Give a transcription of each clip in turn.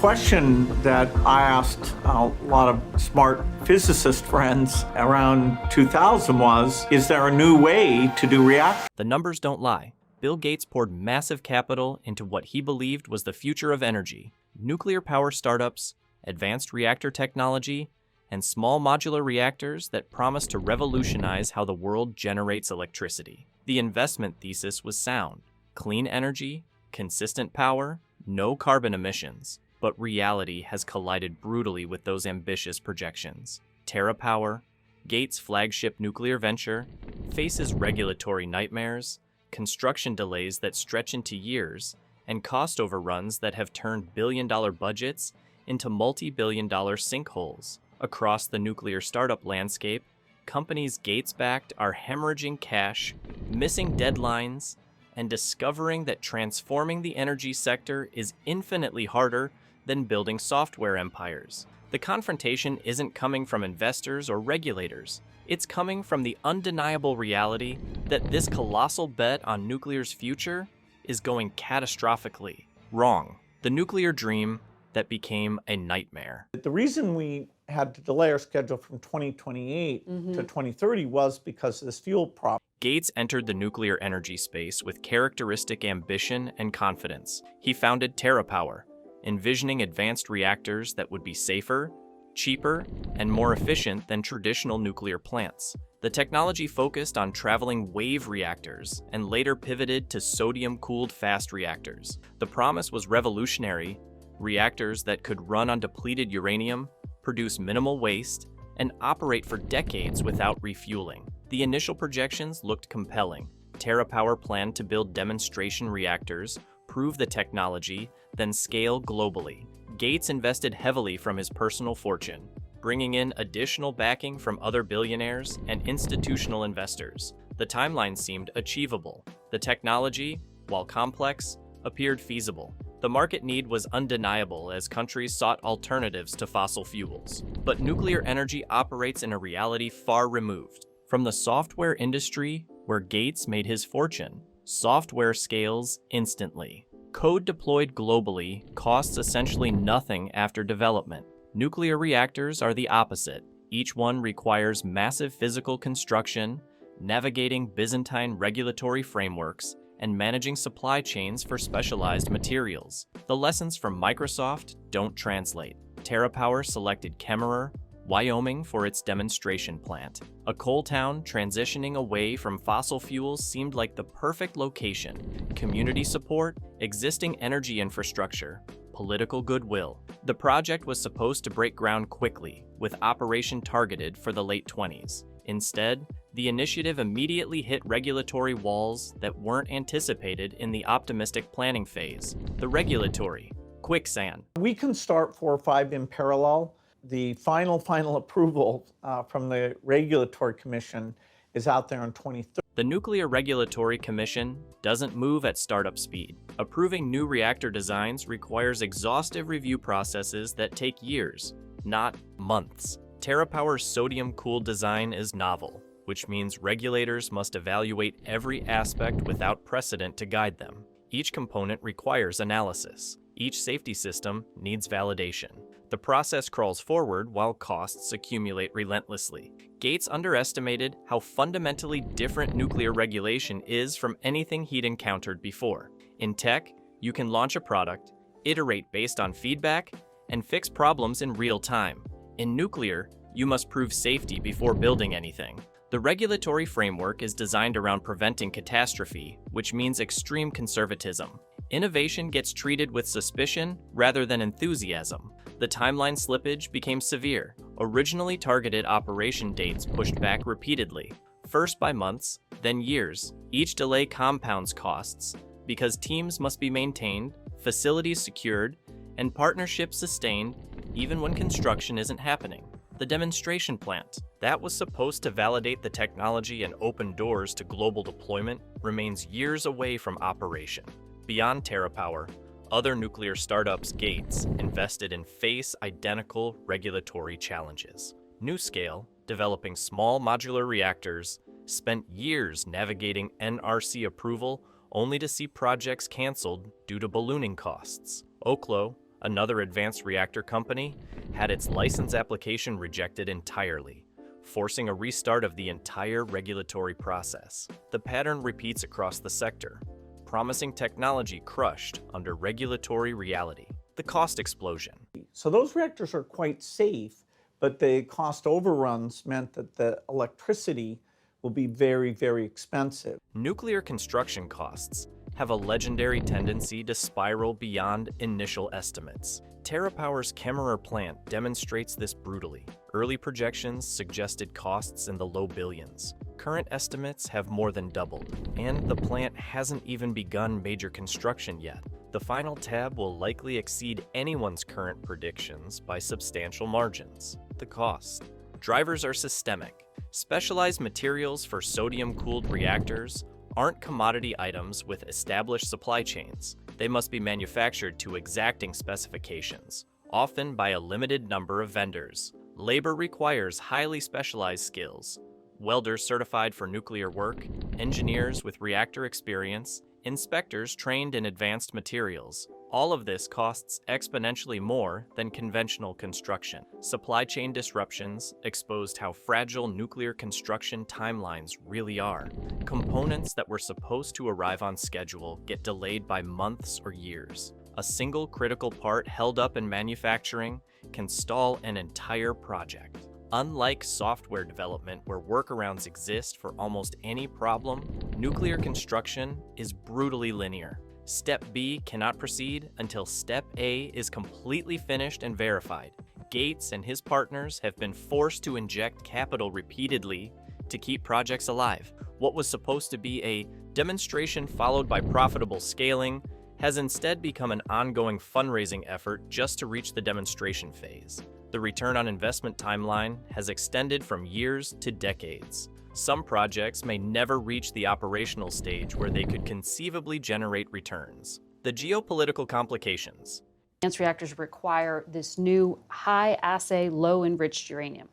question that I asked a lot of smart physicist friends around 2000 was, is there a new way to do reactors? The numbers don't lie. Bill Gates poured massive capital into what he believed was the future of energy: nuclear power startups, advanced reactor technology, and small modular reactors that promise to revolutionize how the world generates electricity. The investment thesis was sound: clean energy, consistent power, no carbon emissions. But reality has collided brutally with those ambitious projections. TerraPower, Gates' flagship nuclear venture, faces regulatory nightmares, construction delays that stretch into years, and cost overruns that have turned billion-dollar budgets into multi-billion-dollar sinkholes. Across the nuclear startup landscape, companies Gates-backed are hemorrhaging cash, missing deadlines, and discovering that transforming the energy sector is infinitely harder than building software empires. The confrontation isn't coming from investors or regulators. It's coming from the undeniable reality that this colossal bet on nuclear's future is going catastrophically wrong. The nuclear dream that became a nightmare. The reason we had to delay our schedule from 2028 to 2030 was because of this fuel problem. Gates entered the nuclear energy space with characteristic ambition and confidence. He founded TerraPower, envisioning advanced reactors that would be safer, cheaper, and more efficient than traditional nuclear plants. The technology focused on traveling wave reactors and later pivoted to sodium-cooled fast reactors. The promise was revolutionary: reactors that could run on depleted uranium, produce minimal waste, and operate for decades without refueling. The initial projections looked compelling. TerraPower planned to build demonstration reactors, prove the technology, then scale globally. Gates invested heavily from his personal fortune, bringing in additional backing from other billionaires and institutional investors. The timeline seemed achievable. The technology, while complex, appeared feasible. The market need was undeniable as countries sought alternatives to fossil fuels. But nuclear energy operates in a reality far removed from the software industry where Gates made his fortune. Software scales instantly. Code deployed globally costs essentially nothing after development. Nuclear reactors are the opposite. Each one requires massive physical construction, navigating Byzantine regulatory frameworks, and managing supply chains for specialized materials. The lessons from Microsoft don't translate. TerraPower selected Kemmerer, Wyoming for its demonstration plant. A coal town transitioning away from fossil fuels seemed like the perfect location. Community support, existing energy infrastructure, political goodwill. The project was supposed to break ground quickly, with operation targeted for the late 20s. Instead, the initiative immediately hit regulatory walls that weren't anticipated in the optimistic planning phase. The regulatory quicksand. We can start 4 or 5 in parallel. The final approval from the Regulatory Commission is out there in 2030. The Nuclear Regulatory Commission doesn't move at startup speed. Approving new reactor designs requires exhaustive review processes that take years, not months. TerraPower's sodium-cooled design is novel, which means regulators must evaluate every aspect without precedent to guide them. Each component requires analysis. Each safety system needs validation. The process crawls forward while costs accumulate relentlessly. Gates underestimated how fundamentally different nuclear regulation is from anything he'd encountered before. In tech, you can launch a product, iterate based on feedback, and fix problems in real time. In nuclear, you must prove safety before building anything. The regulatory framework is designed around preventing catastrophe, which means extreme conservatism. Innovation gets treated with suspicion rather than enthusiasm. The timeline slippage became severe. Originally targeted operation dates pushed back repeatedly, first by months, then years. Each delay compounds costs because teams must be maintained, facilities secured, and partnerships sustained even when construction isn't happening. The demonstration plant, that was supposed to validate the technology and open doors to global deployment, remains years away from operation. Beyond TerraPower, other nuclear startups Gates invested in face identical regulatory challenges. NuScale, developing small modular reactors, spent years navigating NRC approval only to see projects canceled due to ballooning costs. Oklo, Another advanced reactor company had its license application rejected entirely, forcing a restart of the entire regulatory process. The pattern repeats across the sector. Promising technology crushed under regulatory reality. The cost explosion. So those reactors are quite safe, but the cost overruns meant that the electricity will be very, very expensive. Nuclear construction costs have a legendary tendency to spiral beyond initial estimates. TerraPower's Kemmerer plant demonstrates this brutally. Early projections suggested costs in the low billions. Current estimates have more than doubled, and the plant hasn't even begun major construction yet. The final tab will likely exceed anyone's current predictions by substantial margins. The cost. Drivers are systemic. Specialized materials for sodium-cooled reactors aren't commodity items with established supply chains. They must be manufactured to exacting specifications, often by a limited number of vendors. Labor requires highly specialized skills. Welders certified for nuclear work, engineers with reactor experience, inspectors trained in advanced materials. All of this costs exponentially more than conventional construction. Supply chain disruptions exposed how fragile nuclear construction timelines really are. Components that were supposed to arrive on schedule get delayed by months or years. A single critical part held up in manufacturing can stall an entire project. Unlike software development where workarounds exist for almost any problem, nuclear construction is brutally linear. Step B cannot proceed until Step A is completely finished and verified. Gates and his partners have been forced to inject capital repeatedly to keep projects alive. What was supposed to be a demonstration followed by profitable scaling has instead become an ongoing fundraising effort just to reach the demonstration phase. The return on investment timeline has extended from years to decades. Some projects may never reach the operational stage where they could conceivably generate returns. The geopolitical complications. Advanced reactors require this new high-assay, low-enriched uranium.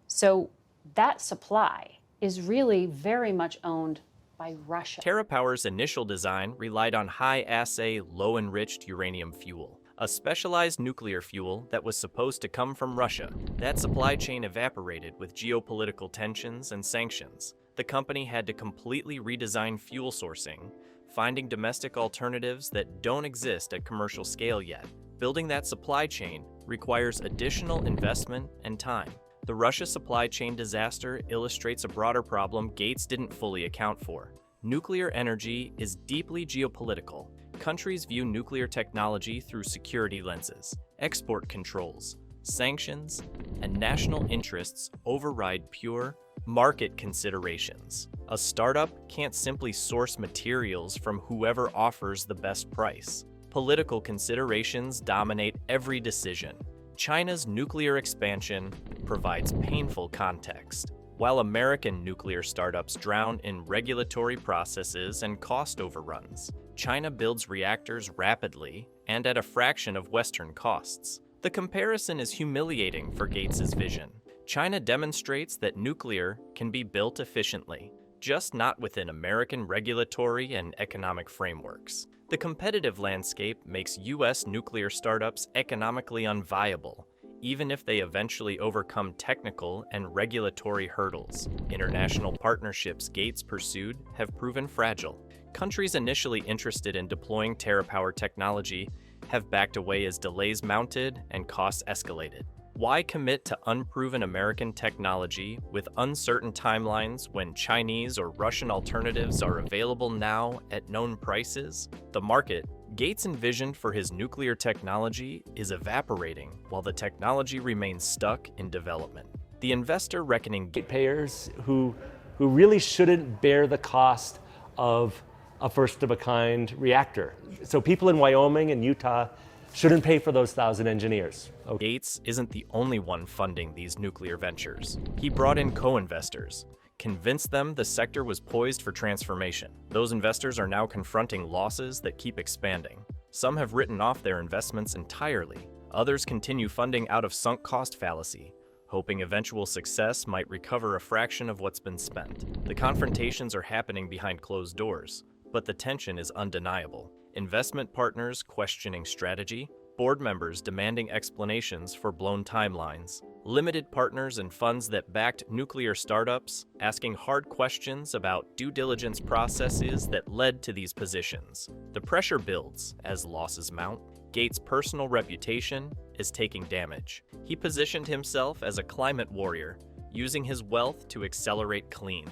So that supply is really very much owned by Russia. TerraPower's initial design relied on high-assay, low-enriched uranium fuel, a specialized nuclear fuel that was supposed to come from Russia. That supply chain evaporated with geopolitical tensions and sanctions. The company had to completely redesign fuel sourcing, finding domestic alternatives that don't exist at commercial scale yet. Building that supply chain requires additional investment and time. The Russia supply chain disaster illustrates a broader problem Gates didn't fully account for. Nuclear energy is deeply geopolitical. Countries view nuclear technology through security lenses. Export controls, sanctions, and national interests override pure market considerations. A startup can't simply source materials from whoever offers the best price. Political considerations dominate every decision. China's nuclear expansion provides painful context. While American nuclear startups drown in regulatory processes and cost overruns, China builds reactors rapidly and at a fraction of Western costs. The comparison is humiliating for Gates's vision. China demonstrates that nuclear can be built efficiently, just not within American regulatory and economic frameworks. The competitive landscape makes U.S. nuclear startups economically unviable, even if they eventually overcome technical and regulatory hurdles. International partnerships Gates pursued have proven fragile. Countries initially interested in deploying TerraPower technology have backed away as delays mounted and costs escalated. Why commit to unproven American technology with uncertain timelines when Chinese or Russian alternatives are available now at known prices? The market Gates envisioned for his nuclear technology is evaporating while the technology remains stuck in development. The investor reckoning Payers who really shouldn't bear the cost of a first-of-a-kind reactor. So people in Wyoming and Utah shouldn't pay for those 1,000 engineers. Okay. Gates isn't the only one funding these nuclear ventures. He brought in co-investors, convinced them the sector was poised for transformation. Those investors are now confronting losses that keep expanding. Some have written off their investments entirely. Others continue funding out of sunk cost fallacy, hoping eventual success might recover a fraction of what's been spent. The confrontations are happening behind closed doors, but the tension is undeniable. Investment partners questioning strategy, board members demanding explanations for blown timelines, limited partners and funds that backed nuclear startups asking hard questions about due diligence processes that led to these positions. The pressure builds as losses mount. Gates' personal reputation is taking damage. He positioned himself as a climate warrior, using his wealth to accelerate clean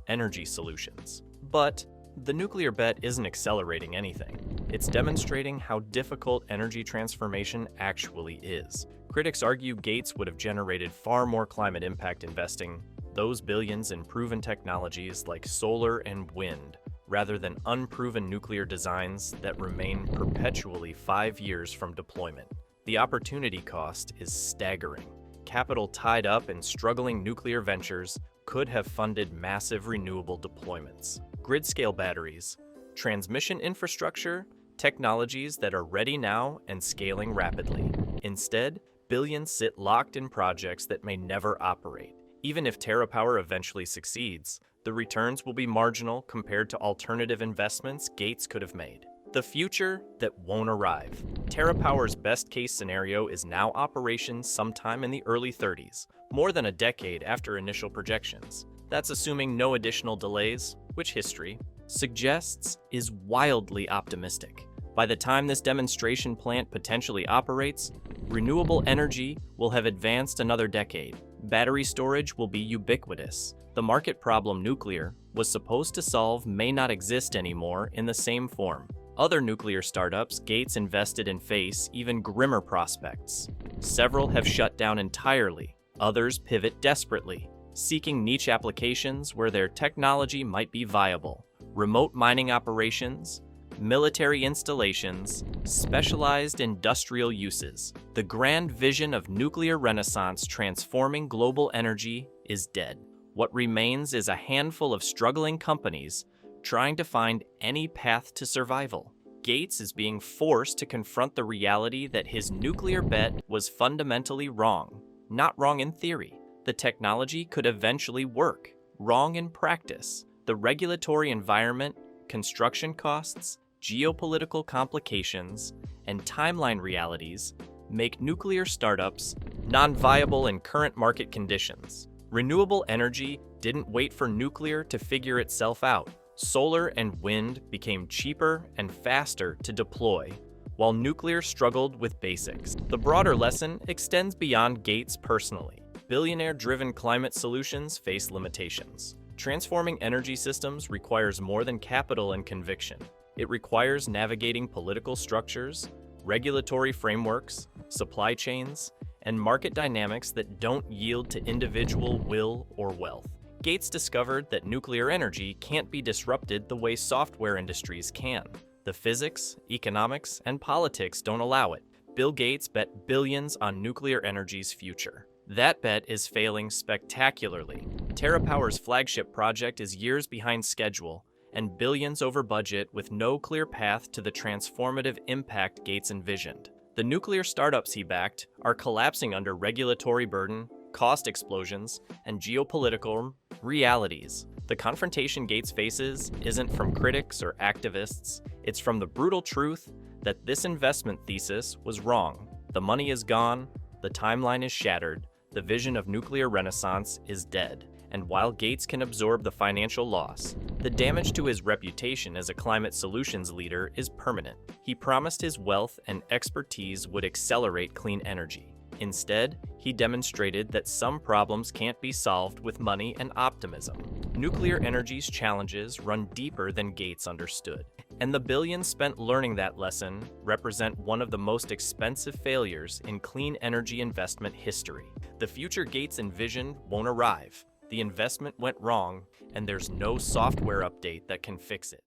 energy solutions. But the nuclear bet isn't accelerating anything. It's demonstrating how difficult energy transformation actually is. Critics argue Gates would have generated far more climate impact investing those billions in proven technologies like solar and wind, rather than unproven nuclear designs that remain perpetually 5 years from deployment. The opportunity cost is staggering. Capital tied up in struggling nuclear ventures could have funded massive renewable deployments, grid-scale batteries, transmission infrastructure, technologies that are ready now and scaling rapidly. Instead, billions sit locked in projects that may never operate. Even if TerraPower eventually succeeds, the returns will be marginal compared to alternative investments Gates could have made. The future that won't arrive. TerraPower's best-case scenario is now operation sometime in the early 30s, more than a decade after initial projections. That's assuming no additional delays, which history suggests is wildly optimistic. By the time this demonstration plant potentially operates, renewable energy will have advanced another decade. Battery storage will be ubiquitous. The market problem nuclear was supposed to solve may not exist anymore in the same form. Other nuclear startups Gates invested in face even grimmer prospects. Several have shut down entirely. Others pivot desperately, seeking niche applications where their technology might be viable. Remote mining operations, military installations, specialized industrial uses. The grand vision of nuclear renaissance transforming global energy is dead. What remains is a handful of struggling companies trying to find any path to survival. Gates is being forced to confront the reality that his nuclear bet was fundamentally wrong. Not wrong in theory. The technology could eventually work. Wrong in practice. The regulatory environment, construction costs, geopolitical complications, and timeline realities make nuclear startups non-viable in current market conditions. Renewable energy didn't wait for nuclear to figure itself out. Solar and wind became cheaper and faster to deploy, while nuclear struggled with basics. The broader lesson extends beyond Gates personally. Billionaire-driven climate solutions face limitations. Transforming energy systems requires more than capital and conviction. It requires navigating political structures, regulatory frameworks, supply chains, and market dynamics that don't yield to individual will or wealth. Gates discovered that nuclear energy can't be disrupted the way software industries can. The physics, economics, and politics don't allow it. Bill Gates bet billions on nuclear energy's future. That bet is failing spectacularly. TerraPower's flagship project is years behind schedule and billions over budget with no clear path to the transformative impact Gates envisioned. The nuclear startups he backed are collapsing under regulatory burden, cost explosions, and geopolitical realities. The confrontation Gates faces isn't from critics or activists, it's from the brutal truth that this investment thesis was wrong. The money is gone, the timeline is shattered, the vision of nuclear renaissance is dead. And while Gates can absorb the financial loss, the damage to his reputation as a climate solutions leader is permanent. He promised his wealth and expertise would accelerate clean energy. Instead, he demonstrated that some problems can't be solved with money and optimism. Nuclear energy's challenges run deeper than Gates understood. And the billions spent learning that lesson represent one of the most expensive failures in clean energy investment history. The future Gates envisioned won't arrive. The investment went wrong, and there's no software update that can fix it.